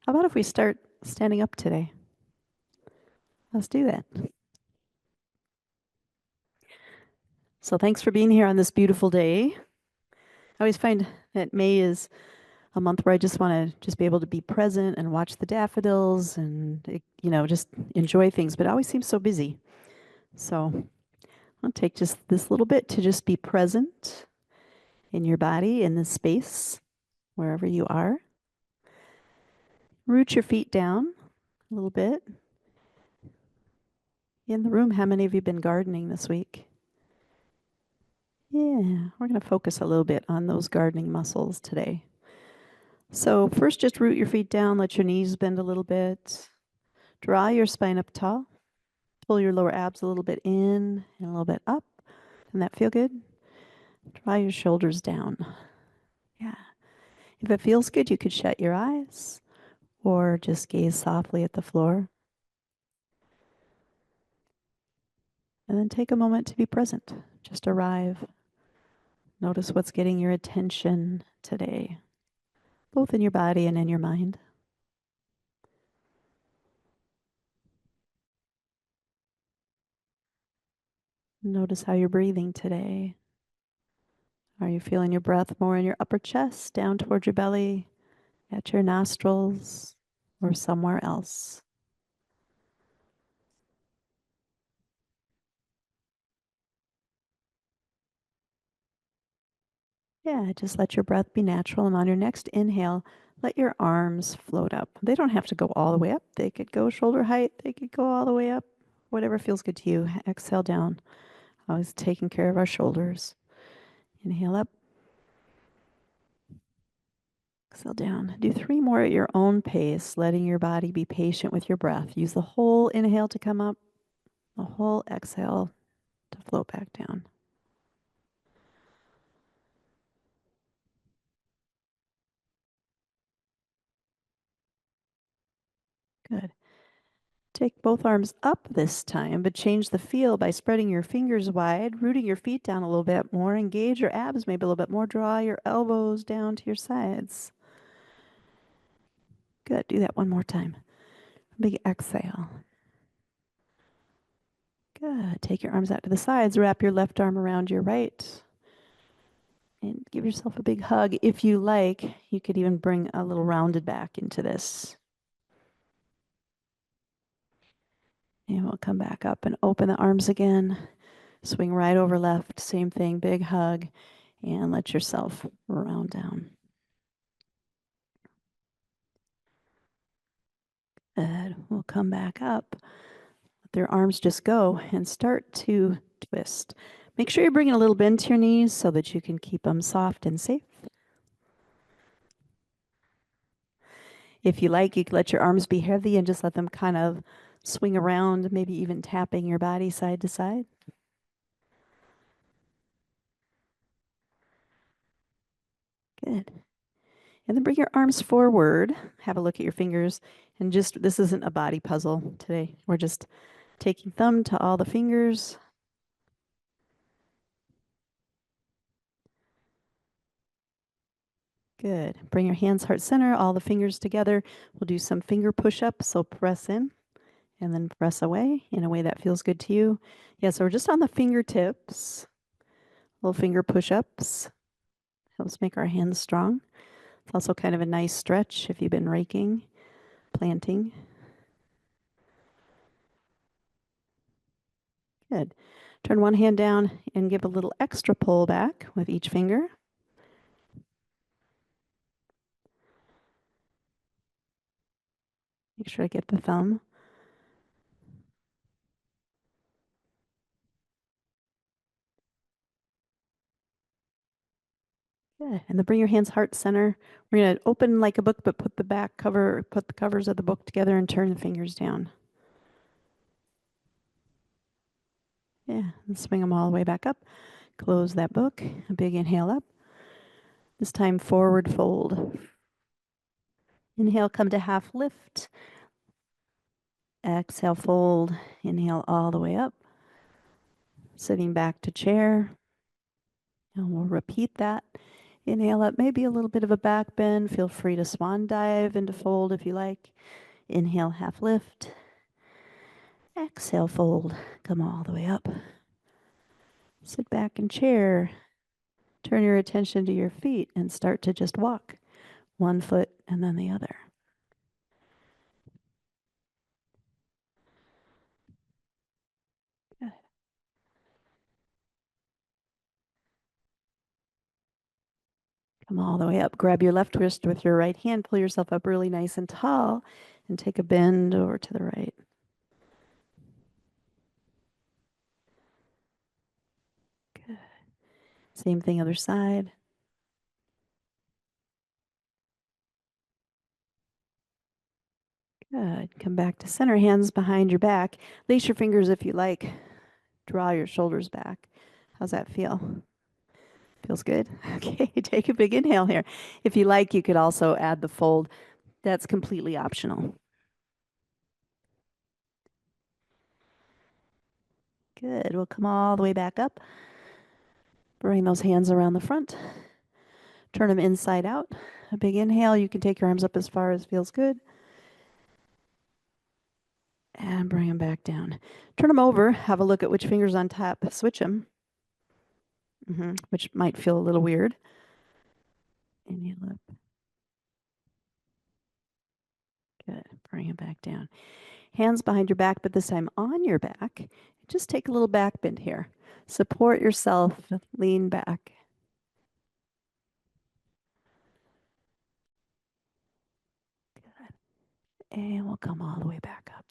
How about if we start standing up today? Let's do that. So thanks for being here on this beautiful day. I always find that May is a month where I just want to just be able to be present and watch the daffodils and just enjoy things, but it always seems so busy. So I'll take just this little bit to just be present in your body, in this space, wherever you are. Root your feet down a little bit. In the room, how many of you have been gardening this week? Yeah, we're going to focus a little bit on those gardening muscles today. So first, just root your feet down, let your knees bend a little bit. Draw your spine up tall. Pull your lower abs a little bit in and a little bit up. Doesn't that feel good? Draw your shoulders down. Yeah. If it feels good, you could shut your eyes or just gaze softly at the floor. And then take a moment to be present. Just arrive. Notice what's getting your attention today, both in your body and in your mind. Notice how you're breathing today. Are you feeling your breath more in your upper chest, down towards your belly, at your nostrils, or somewhere else? Yeah, just let your breath be natural. And on your next inhale, let your arms float up. They don't have to go all the way up. They could go shoulder height. They could go all the way up. Whatever feels good to you. Exhale down. Always taking care of our shoulders. Inhale up. Exhale down. Do 3 more at your own pace, letting your body be patient with your breath. Use the whole inhale to come up, the whole exhale to float back down. Good. Take both arms up this time, but change the feel by spreading your fingers wide, rooting your feet down a little bit more, engage your abs maybe a little bit more, draw your elbows down to your sides. Good. Do that one more time. Big exhale. Good. Take your arms out to the sides, wrap your left arm around your right, and give yourself a big hug. If you like, you could even bring a little rounded back into this. And we'll come back up and open the arms again. Swing right over left. Same thing, big hug. And let yourself round down. Good. We'll come back up. Let their arms just go and start to twist. Make sure you're bringing a little bend to your knees so that you can keep them soft and safe. If you like, you can let your arms be heavy and just let them kind of swing around, maybe even tapping your body side to side. Good. And then bring your arms forward. Have a look at your fingers. And just, this isn't a body puzzle today. We're just taking thumb to all the fingers. Good. Bring your hands heart center, all the fingers together. We'll do some finger push-ups. So press in and then press away in a way that feels good to you. Yeah, so we're just on the fingertips. Little finger push-ups. Helps make our hands strong. It's also kind of a nice stretch if you've been raking, planting. Good. Turn one hand down and give a little extra pull back with each finger. Make sure I get the thumb. Good. And then bring your hands heart center. We're going to open like a book, but put the covers of the book together and turn the fingers down. Yeah, and swing them all the way back up. Close that book. A big inhale up. This time forward fold. Inhale, come to half lift. Exhale, fold. Inhale all the way up. Sitting back to chair. And we'll repeat that. Inhale up, maybe a little bit of a back bend. Feel free to swan dive into fold if you like. Inhale, half lift. Exhale, fold. Come all the way up. Sit back in chair. Turn your attention to your feet and start to just walk. One foot and then the other. Good. Come all the way up. Grab your left wrist with your right hand. Pull yourself up really nice and tall and take a bend over to the right. Good. Same thing, other side. Good. Come back to center, hands behind your back. Lace your fingers if you like. Draw your shoulders back. How's that feel? Feels good? Okay, take a big inhale here. If you like, you could also add the fold. That's completely optional. Good. We'll come all the way back up. Bring those hands around the front. Turn them inside out. A big inhale. You can take your arms up as far as feels good. And bring them back down. Turn them over. Have a look at which finger's on top. Switch them, which might feel a little weird. Inhale up. Good. Bring it back down. Hands behind your back, but this time on your back. Just take a little back bend here. Support yourself. Lean back. Good. And we'll come all the way back up.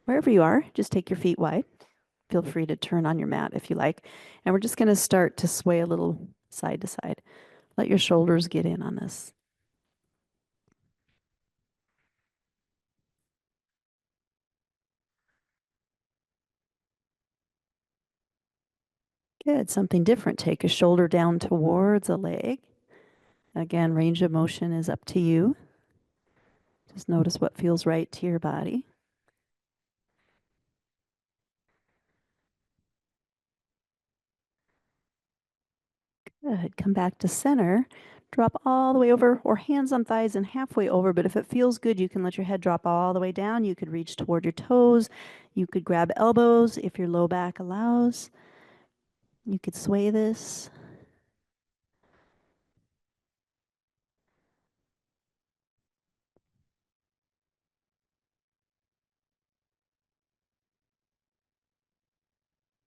Wherever you are, just take your feet wide. Feel free to turn on your mat if you like. And we're just going to start to sway a little side to side. Let your shoulders get in on this. Good. Something different. Take a shoulder down towards a leg. Again, range of motion is up to you. Just notice what feels right to your body. Good. Come back to center. Drop all the way over, or hands on thighs and halfway over. But if it feels good, you can let your head drop all the way down. You could reach toward your toes. You could grab elbows if your low back allows. You could sway this.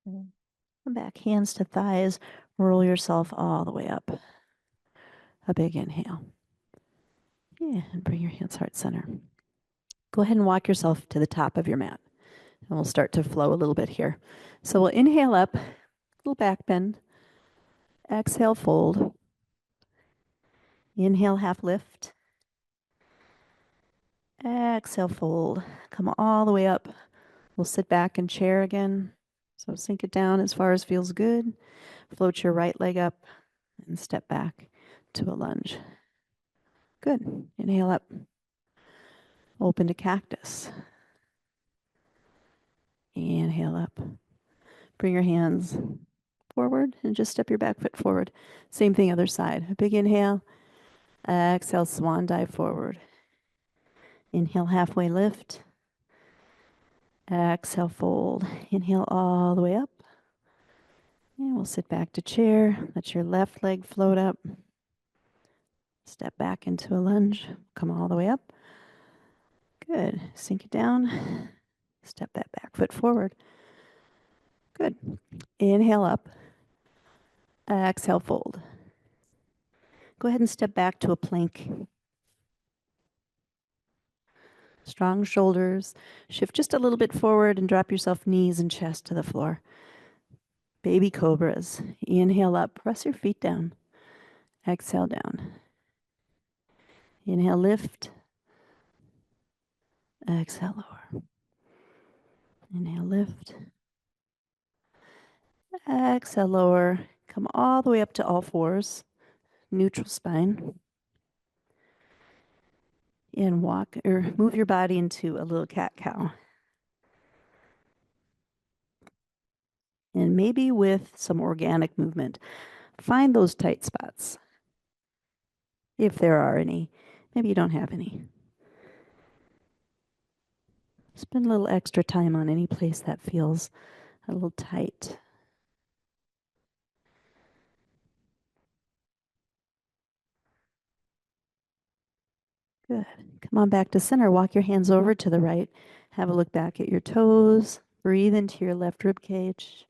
Come back, hands to thighs. Roll yourself all the way up. A big inhale. Yeah, and bring your hands heart center. Go ahead and walk yourself to the top of your mat. And we'll start to flow a little bit here. So we'll inhale up, little back bend. Exhale, fold. Inhale, half lift. Exhale, fold. Come all the way up. We'll sit back in chair again. So sink it down as far as feels good. Float your right leg up and step back to a lunge. Good. Inhale up. Open to cactus. Inhale up. Bring your hands forward and just step your back foot forward. Same thing, other side. A big inhale. Exhale, swan dive forward. Inhale, halfway lift. Exhale, fold. Inhale all the way up. And we'll sit back to chair. Let your left leg float up. Step back into a lunge. Come all the way up. Good. Sink it down. Step that back foot forward. Good. Inhale up. Exhale, fold. Go ahead and step back to a plank. Strong shoulders. Shift just a little bit forward and drop yourself knees and chest to the floor. Baby cobras. Inhale up. Press your feet down. Exhale down. Inhale, lift. Exhale, lower. Inhale, lift. Exhale, lower. Come all the way up to all fours. Neutral spine. And walk or move your body into a little cat-cow. And maybe with some organic movement. Find those tight spots, if there are any. Maybe you don't have any. Spend a little extra time on any place that feels a little tight. Good. Come on back to center. Walk your hands over to the right. Have a look back at your toes. Breathe into your left rib cage.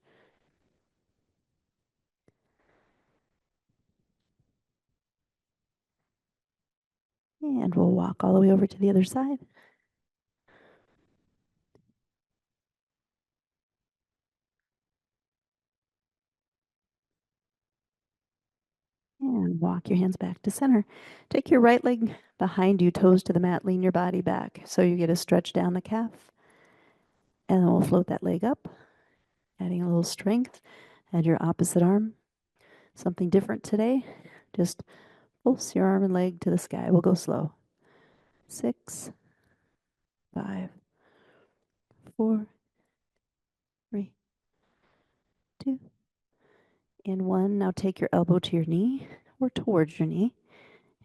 And we'll walk all the way over to the other side. And walk your hands back to center. Take your right leg behind you, toes to the mat. Lean your body back so you get a stretch down the calf. And then we'll float that leg up, adding a little strength. Add your opposite arm. Something different today. Just pulse your arm and leg to the sky. We'll go slow. 6, 5, 4, 3, 2, and 1. Now take your elbow to your knee or towards your knee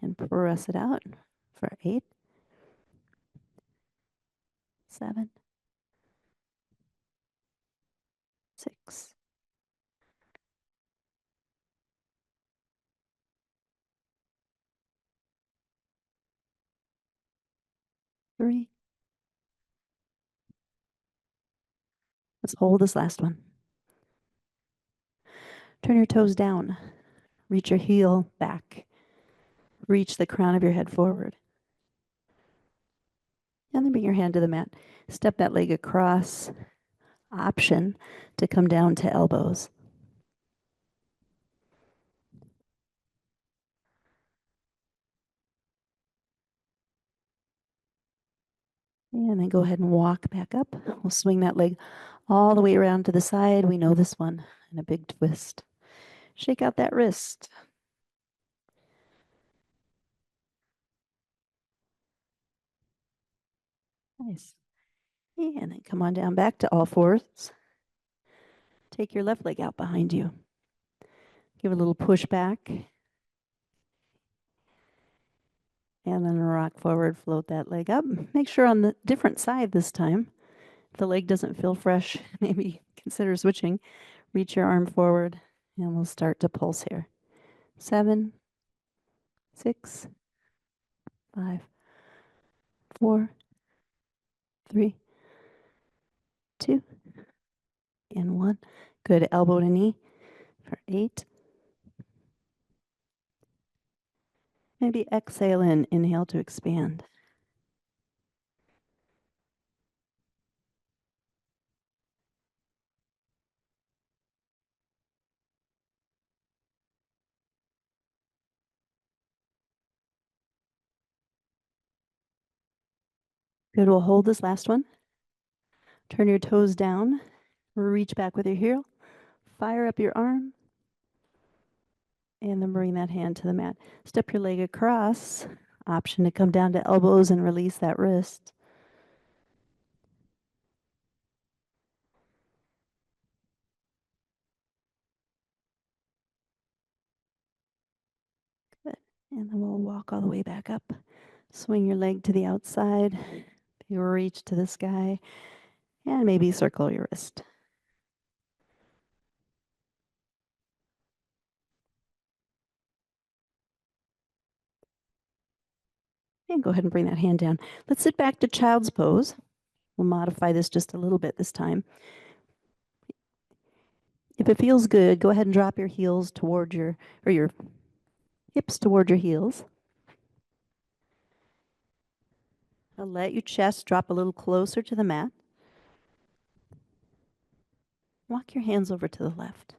and press it out for 8, 7, 6, 3. Let's hold this last one. Turn your toes down. Reach your heel back. Reach the crown of your head forward. And then bring your hand to the mat. Step that leg across. Option to come down to elbows. And then go ahead and walk back up. We'll swing that leg all the way around to the side. We know this one. And a big twist. Shake out that wrist. Nice. And then come on down back to all fours. Take your left leg out behind you. Give a little push back. And then rock forward, float that leg up. Make sure on the different side this time. If the leg doesn't feel fresh, maybe consider switching. Reach your arm forward and we'll start to pulse here. 7, 6, 5, 4, 3, 2, and 1. Good. Elbow to knee for 8. Maybe exhale in, inhale to expand. Good. We'll hold this last one. Turn your toes down. Reach back with your heel. Fire up your arm. And then bring that hand to the mat. Step your leg across. Option to come down to elbows and release that wrist. Good. And then we'll walk all the way back up. Swing your leg to the outside. You reach to the sky. And maybe circle your wrist. And go ahead and bring that hand down. Let's sit back to child's pose. We'll modify this just a little bit this time. If it feels good, go ahead and drop your heels toward your hips toward your heels. Now let your chest drop a little closer to the mat. Walk your hands over to the left.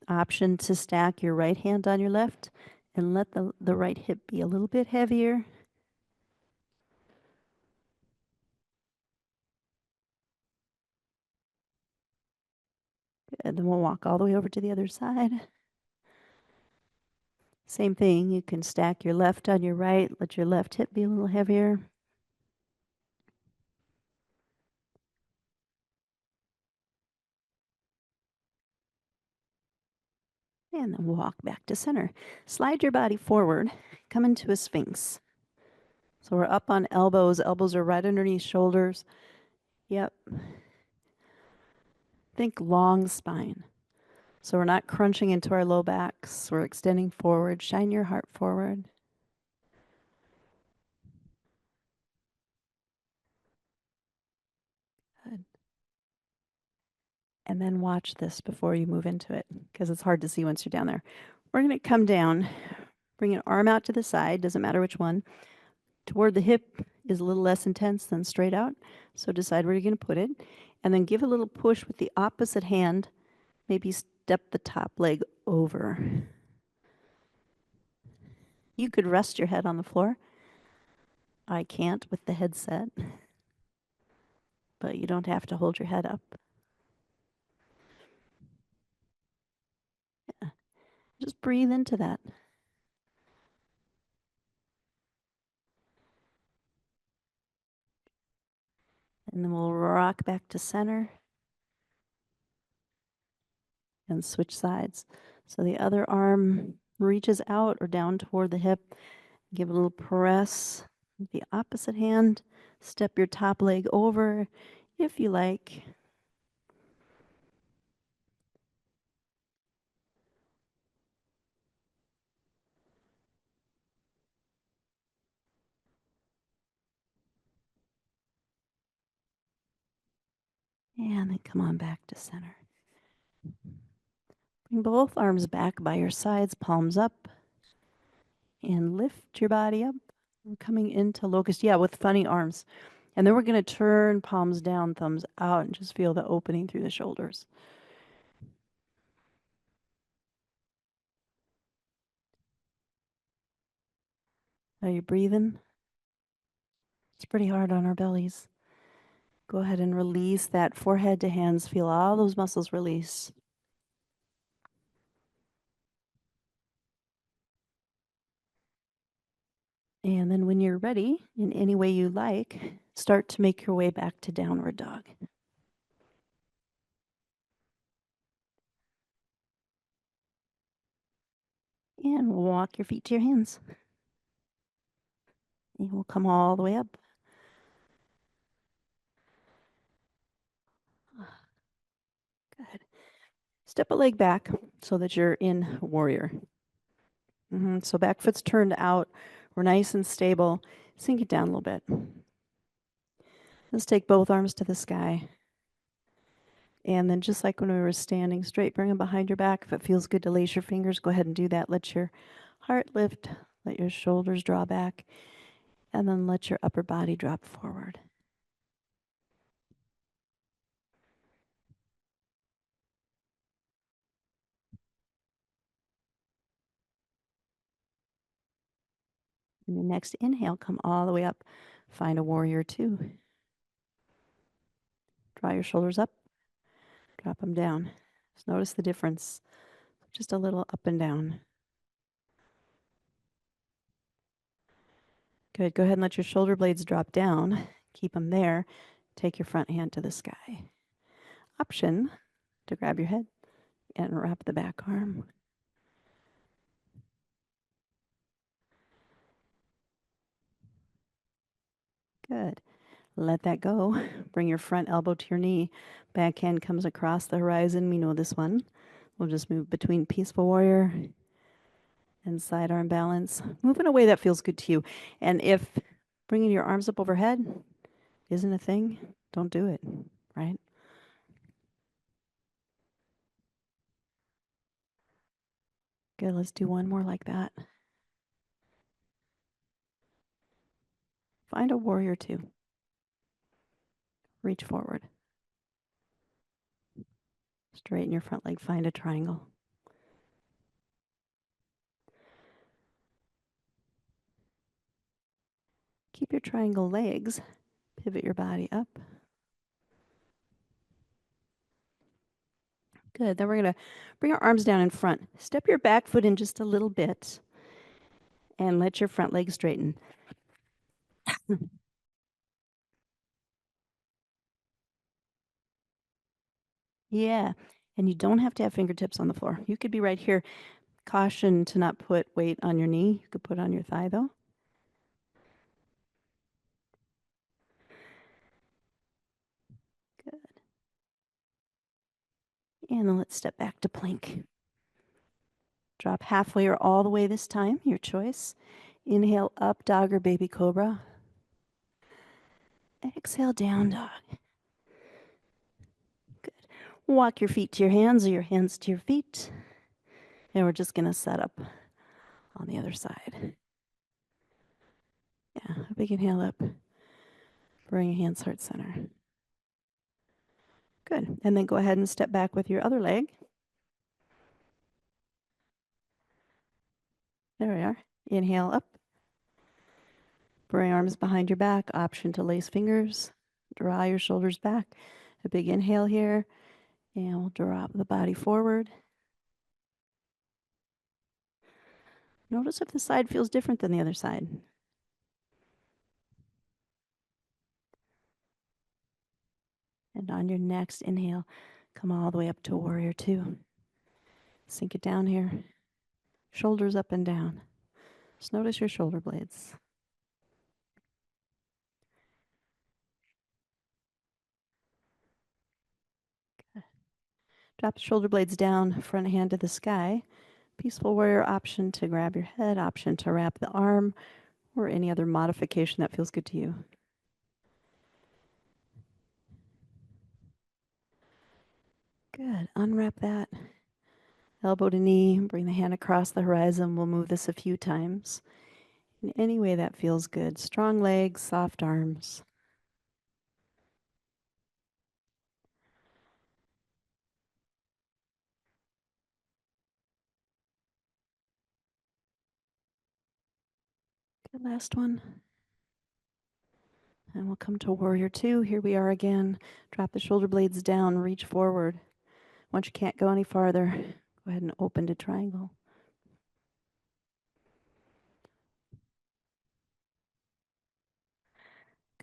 Option to stack your right hand on your left and let the right hip be a little bit heavier. Good. Then we'll walk all the way over to the other side. Same thing, you can stack your left on your right, let your left hip be a little heavier. And then walk back to center. Slide your body forward, come into a sphinx. So we're up on elbows. Elbows are right underneath shoulders. Yep. Think long spine. So we're not crunching into our low backs. We're extending forward. Shine your heart forward. Good. And then watch this before you move into it, because it's hard to see once you're down there. We're going to come down, bring an arm out to the side, doesn't matter which one. Toward the hip is a little less intense than straight out, so decide where you're going to put it. And then give a little push with the opposite hand. Maybe step the top leg over. You could rest your head on the floor. I can't with the headset, but you don't have to hold your head up. Yeah. Just breathe into that. And then we'll rock back to center and switch sides. So the other arm reaches out or down toward the hip. Give a little press with the opposite hand. Step your top leg over if you like. And then come on back to center. Bring both arms back by your sides, palms up. And lift your body up. We're coming into locust, yeah, with funny arms. And then we're going to turn palms down, thumbs out, and just feel the opening through the shoulders. Are you breathing? It's pretty hard on our bellies. Go ahead and release that forehead to hands. Feel all those muscles release. And then when you're ready, in any way you like, start to make your way back to downward dog. And walk your feet to your hands. And we'll come all the way up. Good. Step a leg back so that you're in warrior. So back foot's turned out. We're nice and stable. Sink it down a little bit. Let's take both arms to the sky. And then just like when we were standing straight, bring them behind your back. If it feels good to lace your fingers, go ahead and do that. Let your heart lift. Let your shoulders draw back. And then let your upper body drop forward. And your next inhale, come all the way up. Find a warrior two. Draw your shoulders up. Drop them down. Just notice the difference. Just a little up and down. Good. Go ahead and let your shoulder blades drop down. Keep them there. Take your front hand to the sky. Option to grab your head and wrap the back arm. Good. Let that go. Bring your front elbow to your knee. Back hand comes across the horizon. We know this one. We'll just move between peaceful warrior and sidearm balance. Move in a way that feels good to you. And if bringing your arms up overhead isn't a thing, don't do it, right? Good. Let's do one more like that. Find a warrior two. Reach forward. Straighten your front leg. Find a triangle. Keep your triangle legs. Pivot your body up. Good. Then we're going to bring our arms down in front. Step your back foot in just a little bit and let your front leg straighten. Yeah. And you don't have to have fingertips on the floor. You could be right here. Caution to not put weight on your knee. You could put it on your thigh though. Good. And then let's step back to plank. Drop halfway or all the way this time, your choice. Inhale up, dog or baby cobra. Exhale, down dog. Good. Walk your feet to your hands or your hands to your feet. And we're just going to set up on the other side. Yeah, a big inhale up. Bring your hands heart center. Good. And then go ahead and step back with your other leg. There we are. Inhale up. Bring arms behind your back. Option to lace fingers. Draw your shoulders back. A big inhale here. And we'll drop the body forward. Notice if the side feels different than the other side. And on your next inhale, come all the way up to warrior two. Sink it down here. Shoulders up and down. Just notice your shoulder blades. Good. Drop the shoulder blades down, front hand to the sky. Peaceful warrior, option to grab your head, option to wrap the arm, or any other modification that feels good to you. Good. Unwrap that. Elbow to knee. Bring the hand across the horizon. We'll move this a few times. In any way that feels good. Strong legs, soft arms. Good. Last one. And we'll come to warrior two. Here we are again. Drop the shoulder blades down. Reach forward. Once you can't go any farther, go ahead and open to triangle.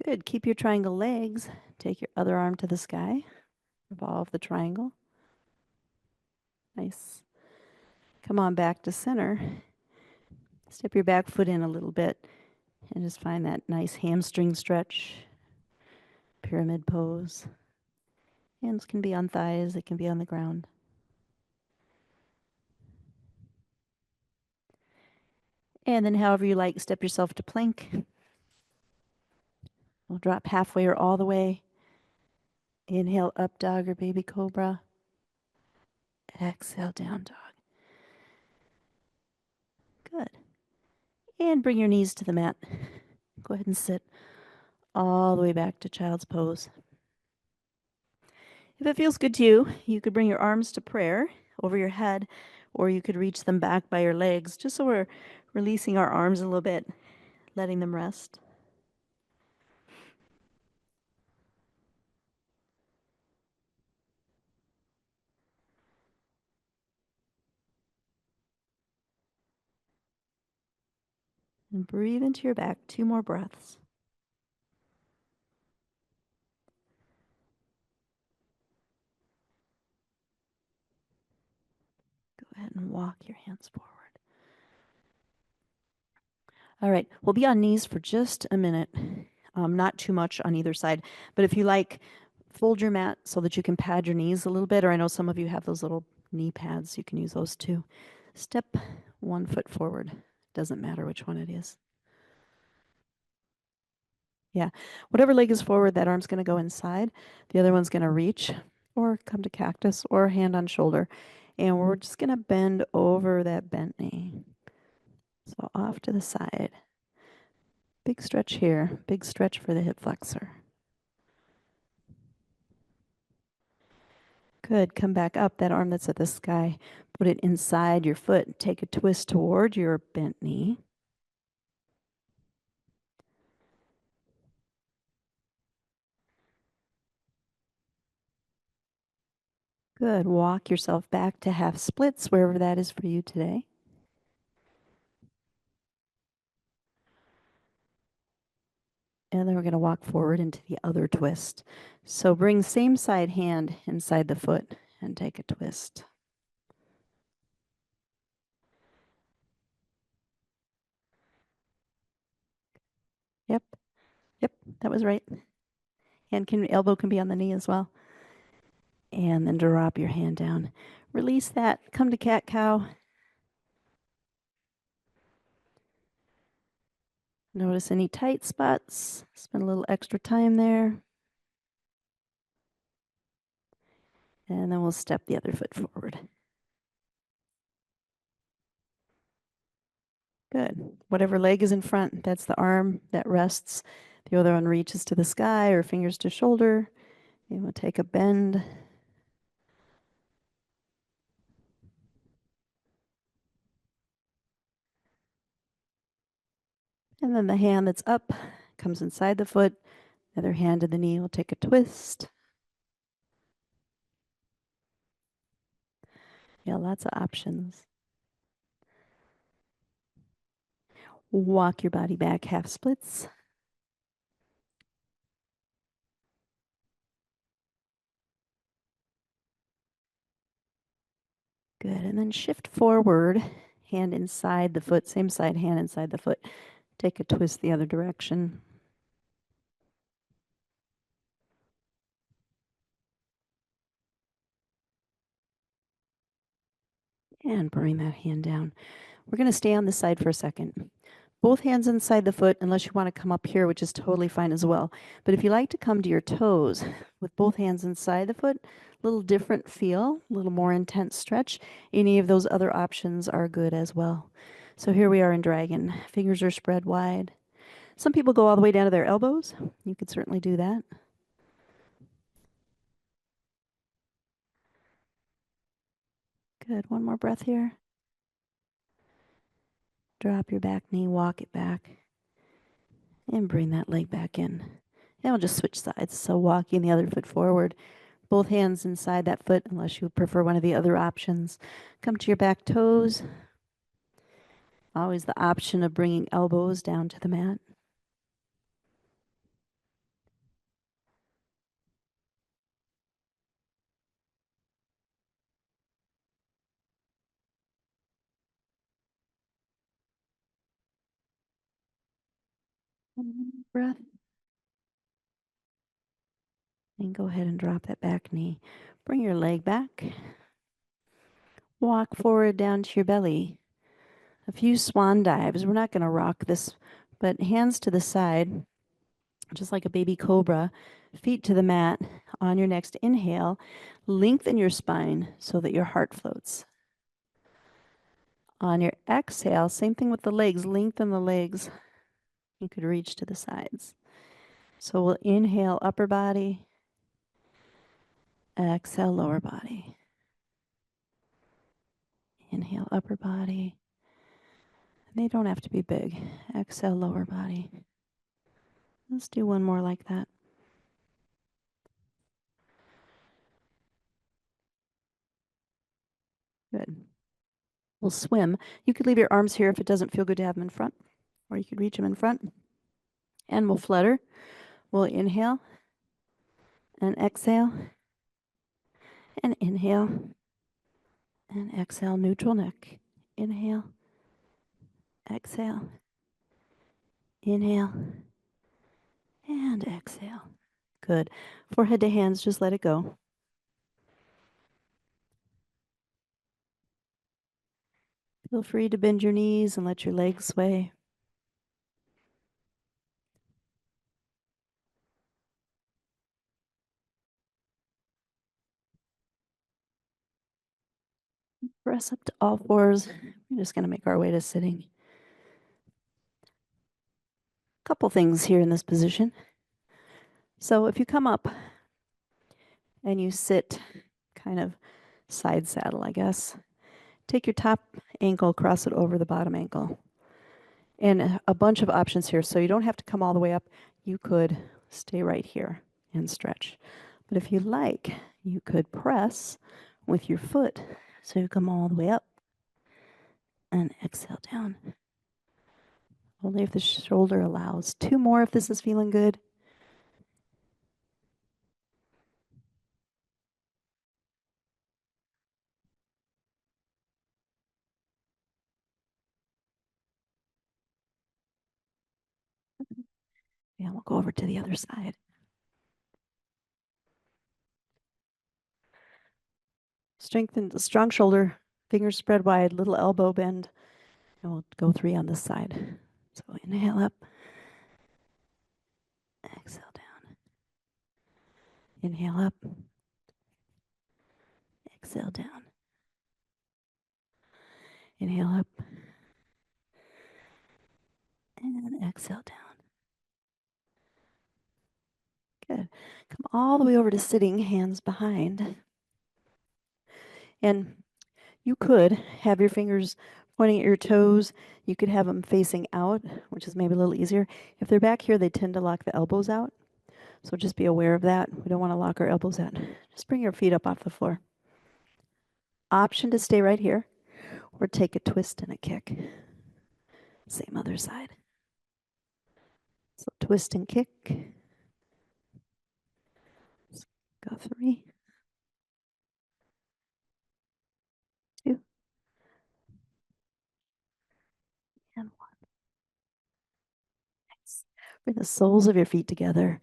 Good. Keep your triangle legs. Take your other arm to the sky. Revolve the triangle. Nice. Come on back to center. Step your back foot in a little bit and just find that nice hamstring stretch. Pyramid pose. Hands can be on thighs, it can be on the ground. And then however you like, step yourself to plank. We'll drop halfway or all the way. Inhale, up dog or baby cobra. Exhale, down dog. Good. And bring your knees to the mat. Go ahead and sit all the way back to child's pose. If it feels good to you, you could bring your arms to prayer over your head, or you could reach them back by your legs, just so we're releasing our arms a little bit, letting them rest. And breathe into your back. 2 more breaths. Go ahead and walk your hands forward. All right, we'll be on knees for just a minute. Not too much on either side, but if you like, fold your mat so that you can pad your knees a little bit, or I know some of you have those little knee pads. You can use those too. Step 1 foot forward. Doesn't matter which one it is. Yeah, whatever leg is forward, that arm's going to go inside. The other one's going to reach or come to cactus or hand on shoulder. And we're just going to bend over that bent knee. So off to the side. Big stretch here. Big stretch for the hip flexor. Good. Come back up. That arm that's at the sky, put it inside your foot. Take a twist toward your bent knee. Good. Walk yourself back to half splits, wherever that is for you today. And then we're going to walk forward into the other twist. So bring same side hand inside the foot and take a twist. Yep. Yep. That was right. Elbow can be on the knee as well. And then drop your hand down. Release that. Come to cat cow. Notice any tight spots. Spend a little extra time there. And then we'll step the other foot forward. Good. Whatever leg is in front, that's the arm that rests. The other one reaches to the sky or fingers to shoulder. You will take a bend. And then the hand that's up comes inside the foot. The other hand to the knee will take a twist. Yeah, lots of options. Walk your body back, half splits. Good. And then shift forward, hand inside the foot, same side, hand inside the foot. Take a twist the other direction. And bring that hand down. We're going to stay on this side for a second. Both hands inside the foot, unless you want to come up here, which is totally fine as well. But if you like to come to your toes with both hands inside the foot, a little different feel, a little more intense stretch. Any of those other options are good as well. So here we are in dragon. Fingers are spread wide. Some people go all the way down to their elbows. You could certainly do that. Good. One more breath here. Drop your back knee, walk it back, and bring that leg back in. And we'll just switch sides. So walking the other foot forward, both hands inside that foot, unless you prefer one of the other options. Come to your back toes. Always the option of bringing elbows down to the mat. One more breath. And go ahead and drop that back knee. Bring your leg back. Walk forward down to your belly. A few swan dives. We're not going to rock this, but hands to the side, just like a baby cobra. Feet to the mat. On your next inhale, lengthen your spine so that your heart floats. On your exhale, same thing with the legs. Lengthen the legs. You could reach to the sides. So we'll inhale upper body. Exhale lower body. Inhale upper body. They don't have to be big. Exhale lower body. Let's do one more like that. Good. We'll swim. You could leave your arms here if it doesn't feel good to have them in front, or you could reach them in front. And we'll flutter. We'll inhale and exhale and inhale and exhale. Neutral neck. Inhale, exhale, inhale, and exhale. Good. Forehead to hands, just let it go. Feel free to bend your knees and let your legs sway. Press up to all fours. We're just going to make our way to sitting. Couple things here in this position. So if you come up and you sit kind of side saddle, I guess, take your top ankle, cross it over the bottom ankle. And a bunch of options here. So you don't have to come all the way up. You could stay right here and stretch. But if you like, you could press with your foot. So you come all the way up and exhale down. Only if the shoulder allows. Two more if this is feeling good. Yeah, we'll go over to the other side. Strengthen the strong shoulder, fingers spread wide, little elbow bend, and we'll go 3 on this side. So inhale up, exhale down. Inhale up, exhale down. Inhale up, and exhale down. Good. Come all the way over to sitting, hands behind. And you could have your fingers pointing at your toes. You could have them facing out, which is maybe a little easier. If they're back here, they tend to lock the elbows out. So just be aware of that. We don't want to lock our elbows out. Just bring your feet up off the floor. Option to stay right here or take a twist and a kick. Same other side. So twist and kick. Go 3, 2, and 1. Nice. Bring the soles of your feet together.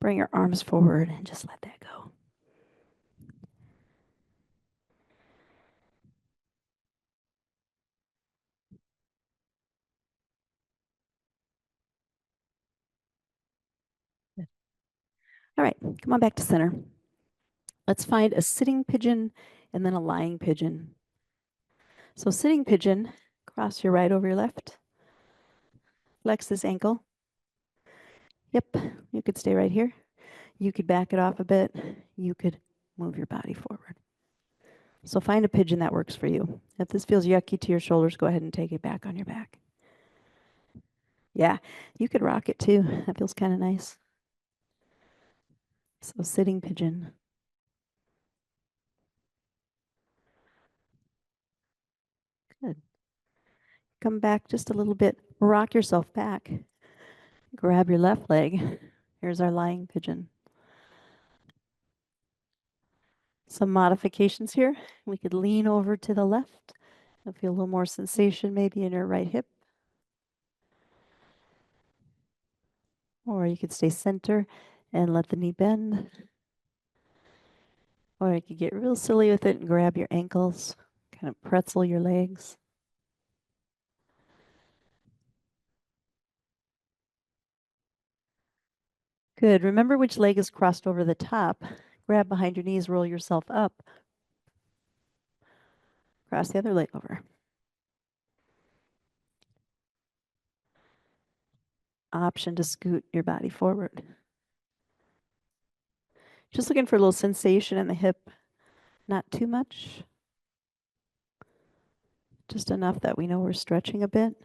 Bring your arms forward and just let that go. Good. All right, come on back to center. Let's find a sitting pigeon and then a lying pigeon. So sitting pigeon, cross your right over your left. Flex this ankle. Yep, you could stay right here. You could back it off a bit. You could move your body forward. So find a pigeon that works for you. If this feels yucky to your shoulders, go ahead and take it back on your back. Yeah, you could rock it too. That feels kind of nice. So sitting pigeon. Good. Come back just a little bit. Rock yourself back. Grab your left leg. Here's our lying pigeon. Some modifications here. We could lean over to the left. You'll feel a little more sensation maybe in your right hip. Or you could stay center and let the knee bend. Or you could get real silly with it and grab your ankles, kind of pretzel your legs. Good. Remember which leg is crossed over the top. Grab behind your knees, roll yourself up. Cross the other leg over. Option to scoot your body forward. Just looking for a little sensation in the hip, not too much. Just enough that we know we're stretching a bit.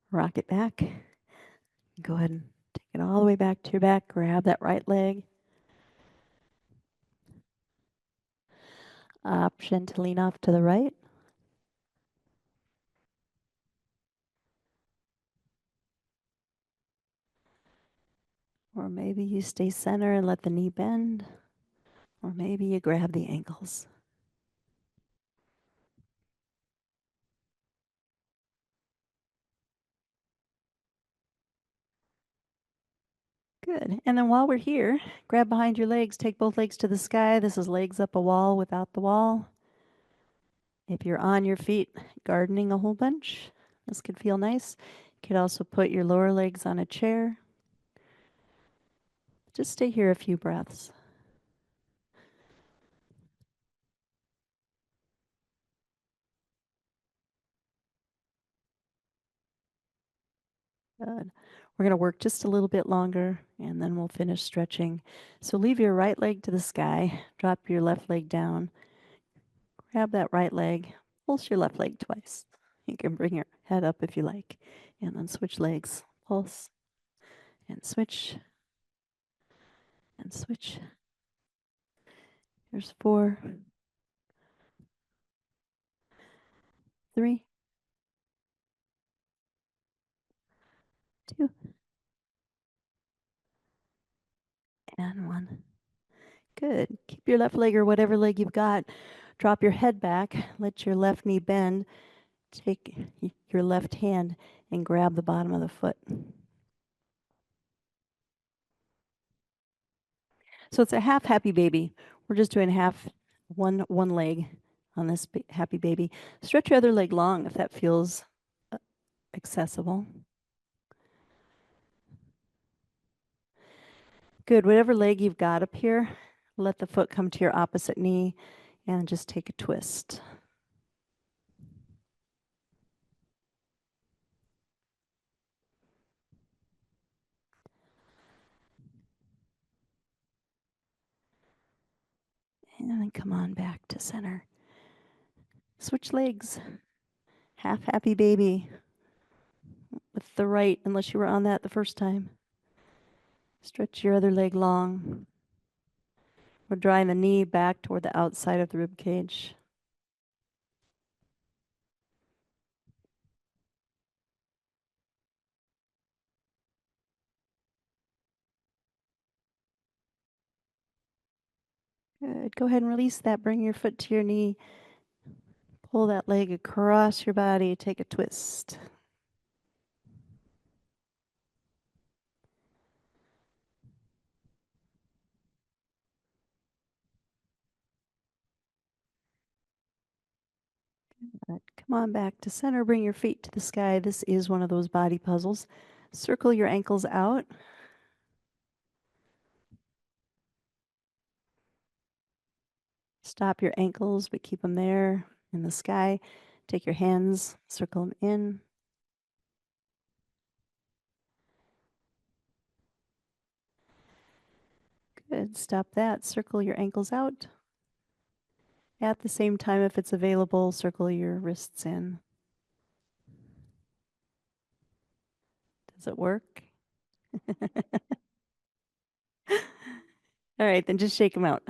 Rock it back. Go ahead and take it all the way back to your back. Grab that right leg. Option to lean off to the right. Or maybe you stay center and let the knee bend. Or maybe you grab the ankles. Good. And then while we're here, grab behind your legs, take both legs to the sky. This is legs up a wall without the wall. If you're on your feet, gardening a whole bunch, this could feel nice. You could also put your lower legs on a chair. Just stay here a few breaths. Good. We're going to work just a little bit longer and then we'll finish stretching. So leave your right leg to the sky, drop your left leg down, grab that right leg, pulse your left leg twice. You can bring your head up if you like, and then switch legs, pulse, and switch, and switch. Here's 4, 3, 2, and 1. Good. Keep your left leg or whatever leg you've got. Drop your head back. Let your left knee bend. Take your left hand and grab the bottom of the foot. So it's a half happy baby. We're just doing half one leg on this happy baby. Stretch your other leg long if that feels accessible. Good. Whatever leg you've got up here, let the foot come to your opposite knee and just take a twist. And then come on back to center. Switch legs. Half happy baby with the right, unless you were on that the first time. Stretch your other leg long. We're drawing the knee back toward the outside of the rib cage. Good. Go ahead and release that. Bring your foot to your knee. Pull that leg across your body. Take a twist. Good. Come on back to center. Bring your feet to the sky. This is one of those body puzzles. Circle your ankles out. Stop your ankles, but keep them there in the sky. Take your hands, circle them in. Good. Stop that. Circle your ankles out. At the same time, if it's available, circle your wrists in. Does it work? All right, then just shake them out.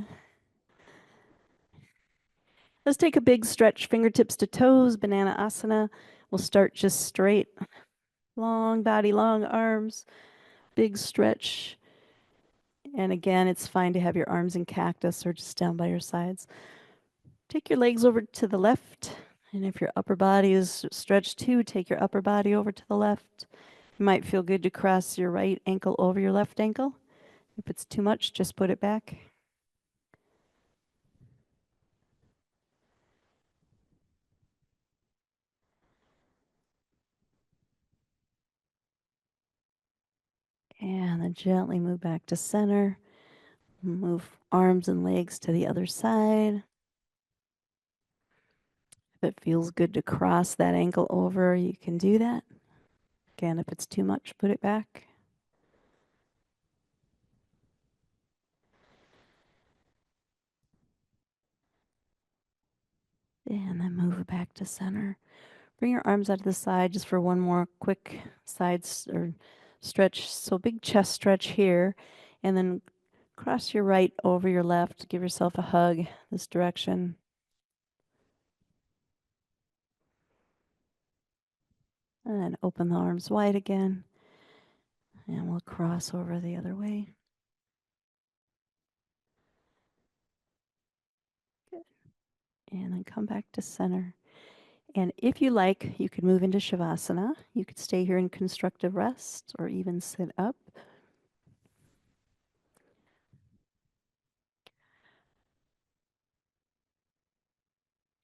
Let's take a big stretch, fingertips to toes, banana asana. We'll start just straight. Long body, long arms, big stretch. And again, it's fine to have your arms in cactus or just down by your sides. Take your legs over to the left. And if your upper body is stretched too, take your upper body over to the left. It might feel good to cross your right ankle over your left ankle. If it's too much, just put it back. And then gently move back to center. Move arms and legs to the other side. If it feels good to cross that ankle over, you can do that. Again, if it's too much, put it back. And then move it back to center. Bring your arms out to the side just for one more quick side or stretch. So big chest stretch here. And then cross your right over your left. Give yourself a hug this direction. And then open the arms wide again. And we'll cross over the other way. Good. And then come back to center. And if you like, you could move into Shavasana. You could stay here in constructive rest or even sit up.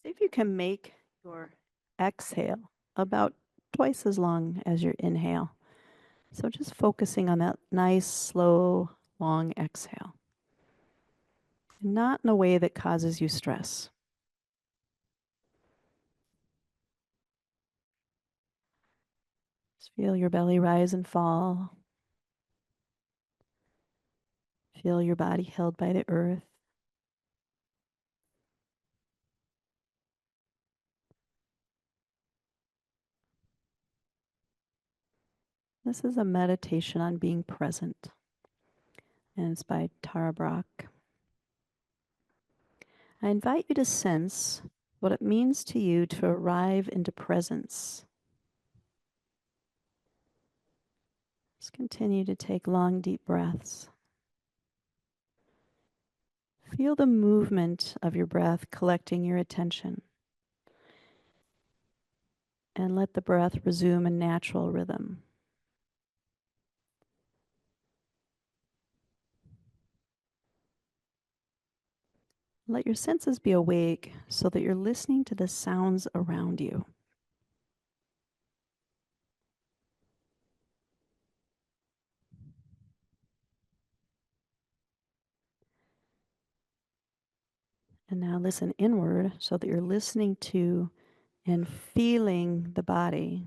See if you can make your exhale about twice as long as your inhale. So just focusing on that nice, slow, long exhale. Not in a way that causes you stress. Just feel your belly rise and fall. Feel your body held by the earth. This is a meditation on being present, and it's by Tara Brach. I invite you to sense what it means to you to arrive into presence. Just continue to take long, deep breaths. Feel the movement of your breath collecting your attention. And let the breath resume a natural rhythm. Let your senses be awake so that you're listening to the sounds around you. And now listen inward so that you're listening to and feeling the body.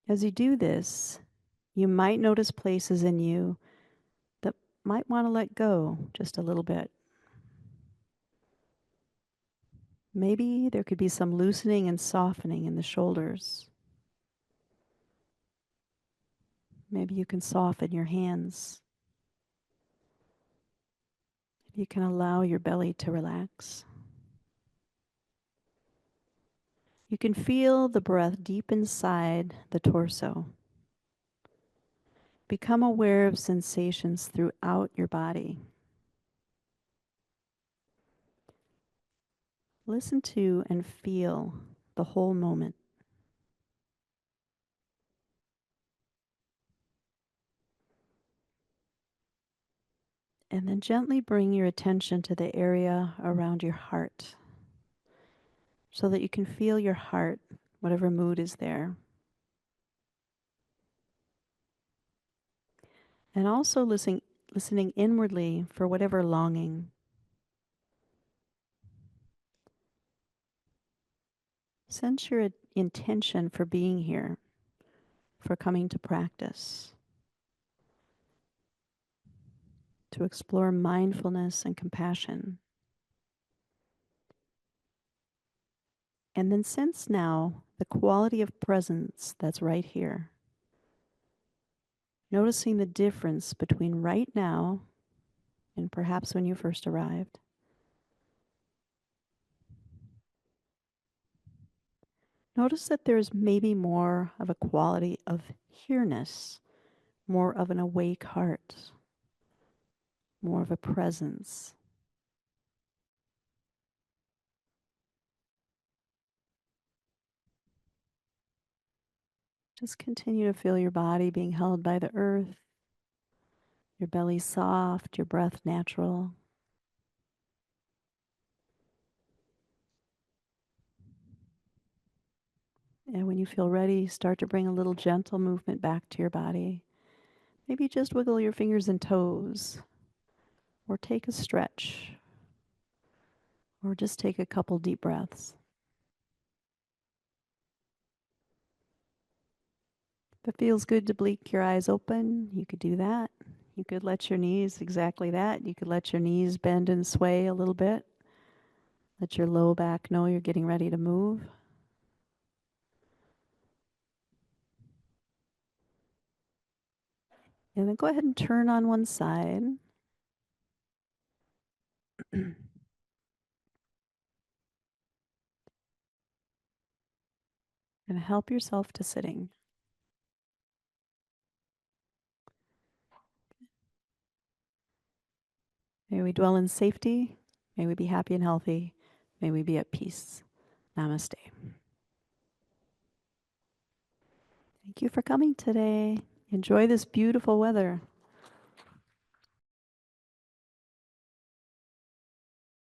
As you do this, you might notice places in you that might want to let go just a little bit. Maybe there could be some loosening and softening in the shoulders. Maybe you can soften your hands. You can allow your belly to relax. You can feel the breath deep inside the torso. Become aware of sensations throughout your body. Listen to and feel the whole moment. And then gently bring your attention to the area around your heart so that you can feel your heart, whatever mood is there. And also listening inwardly for whatever longing. Sense your intention for being here, for coming to practice, to explore mindfulness and compassion. And then sense now the quality of presence that's right here. Noticing the difference between right now and perhaps when you first arrived. Notice that there's maybe more of a quality of here-ness, more of an awake heart, more of a presence. Just continue to feel your body being held by the earth, your belly soft, your breath natural. And when you feel ready, start to bring a little gentle movement back to your body. Maybe just wiggle your fingers and toes, or take a stretch, or just take a couple deep breaths. If it feels good to blink your eyes open, you could do that. You could let your knees, exactly that. You could let your knees bend and sway a little bit. Let your low back know you're getting ready to move. And then go ahead and turn on one side. And help yourself to sitting. May we dwell in safety. May we be happy and healthy. May we be at peace. Namaste. Thank you for coming today. Enjoy this beautiful weather.